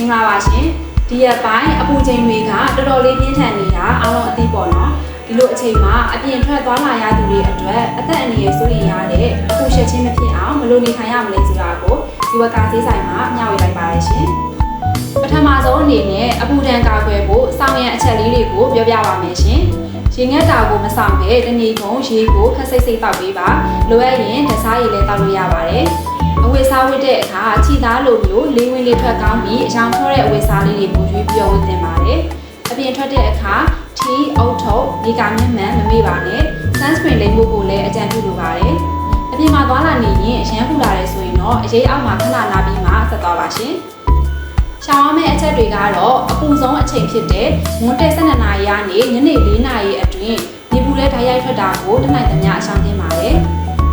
င်္ဂလာပါရှင်ဒီရက်ပိုင်းအပူချိန်တွေကတော်တော်လေးပြင်းထန်နေတာအားလုံးအသိပေါ့နော်ဒီလိုအချိန်မှာအပြင်ထွက်သွားလာရသူတွေအတွက်အသက်အန္တရာယ်စိုးရိမ်ရတဲ့အပူရှက်ခြင်းမဖြစ်အောင်ဘယ်လိုနေထိုင်ရမလဲဆိုတာကိုဒီဝကဈေးဆိုင်မှာမျှဝေလိုက်ပါရရှင်ပထမဆုံးအနေနဲ့အပူဒဏ်ကာကွယ်ဖို့စောင့်ရန်အချက်လေးတွေကိုပြောပြပါမယ်ရှင်ရေငတ်တာကိုမဆောင်ဘဲတနေ့ကုန်ရေကိုခက်စိတ်စိတ်တောက်ပေးပါလိုအပ်ရင်တစားရည်လည်းတောက်လို့ရပါတယ်အဝတ်စားဝတ်တဲ့အခါခြိသားလိုမျိုးလေးဝင်လေးထွက်ကောင်းပြီးအယောင်ထောတဲ့အဝတ်စားလေးတွေကိုရွေးပြီးဝတ်သင့်ပါတယ်အပြင်ထွက်တဲ့အခါထီးအုတ်ထုပ်ဒီကာမျက်မှန်မမေ့ပါနဲ့ sunscreen လိမ့်ဖို့လည်းအကြံပြုလိုပါတယ်အပြင်မှာသွားလာနေရင်အရန်ပူလာတယ်ဆိုရင်တော့အရေးအောက်မှာခဏနာပြီးမှဆက်သွားပါရှင်ရှောင်းရမယ့်အချက်တွေကတော့အပူဆုံးအချိန်ဖြစ်တဲ့မွန်းတက်12နာရီကနေညနေ4နာရီအတွင်းနေပူတဲ့ဓာတ်ရိုက်ထွက်တာကိုတနိုင်သမျှအရှောင်သင့်ပါတယ်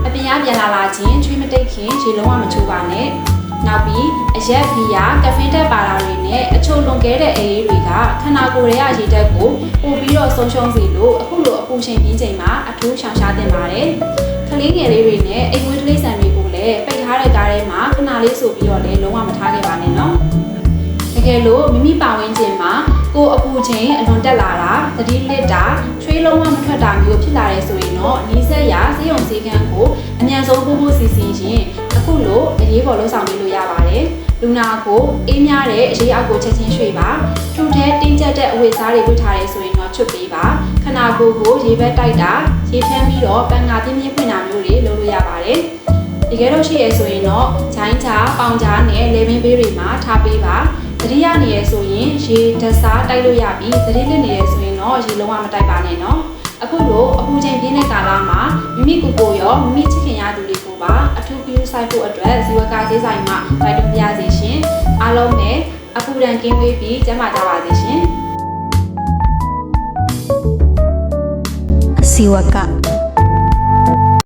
အပြင်ပြန်လာခြင်းချွေးမတိတ်ခင်ရေလုံးဝမချိုးပါနဲ့နောက်ပြီးအရက်ဘီယာကဖေးတက်ပါတာတွေနဲ့အချိုလွန်ကဲတဲ့အေးတွေကခန္ဓာကိုယ်ရဲ့ရေဓာတ်ကိုပို့ပြီးတော့ဆုံးရှုံးစေလို့အခုလိုအပူချိန်ပြင်းချိန်မှာအထူးရှောင်ရှားသင့်ပါတယ်ကလေးငယ်လေးတွေနဲ့အိမ်ဝင်းကလေးဆန်တွေကိုလည်းပိတ်ထားတဲ့ကားထဲမှာခဏလေးဆိုပြီးတော့လည်းလုံးဝမထားခဲ့ပါနဲ့နော်တကယ်လို့မိမိပါဝင်ခြင်းမှာကိုယ်အပူချိန်အလွန်တက်လာတာသတိလစ်တာချွေးလုံးဝမထွက်တာမျိုးဖြစ်လာတဲ့ဆိုရင်တော့နီးစပ်ရာဆေးရုံဆေးခန်းကိုအမြန်ဆုံးပို့ဖို့စီစဉ်ရင်အခုလိုအရေးပေါ်လုပ်ဆောင်ပေးလို့ရပါတယ်လူနာကိုအေးများတဲ့အရေးအောက်ကိုချက်ချင်းရွှေ့ပါထူထဲတင်းကျပ်တဲ့အဝတ်စားတွေဝတ်ထားရဲဆိုရင်တော့ချွတ်ပေးပါခနာကိုယ်ကိုရေဘက်တိုက်တာရေဖြန်းပြီးတော့ပန်ငါပြင်းပြင်းဖွင့်တာမျိုးတွေလုပ်လို့ရပါတယ်တကယ်လို့ရှိရဲဆိုရင်တော့ဂျိုင်းချာပေါင်ချာနဲ့လေမင်းဘေးတွေမှာထားပေးပါသတိရနေရဆိုရင်ရေဓာတ်စားတိုက်လို့ရပြီးသတိလစ်နေရဆိုရင်တော့ရေလုံးဝမတိုက်ပါနဲ့နော်အခုလိုအပူချိန်ပြင်းတဲ့ကာလမှာမိမိကိုယ်ကိုရောမိမိချစ်ခင်ရသူတွေကိုပါအထူးပြုဆိုင်ဖို့အတွက်ဇီဝကဈေးဆိုင်မှာတိုက်တွန်းပြစေရှင်အားလုံးပဲအပူဒဏ်ကင်းဝေးပြီးကျန်းမာကြပါစေရှင်ဇီဝက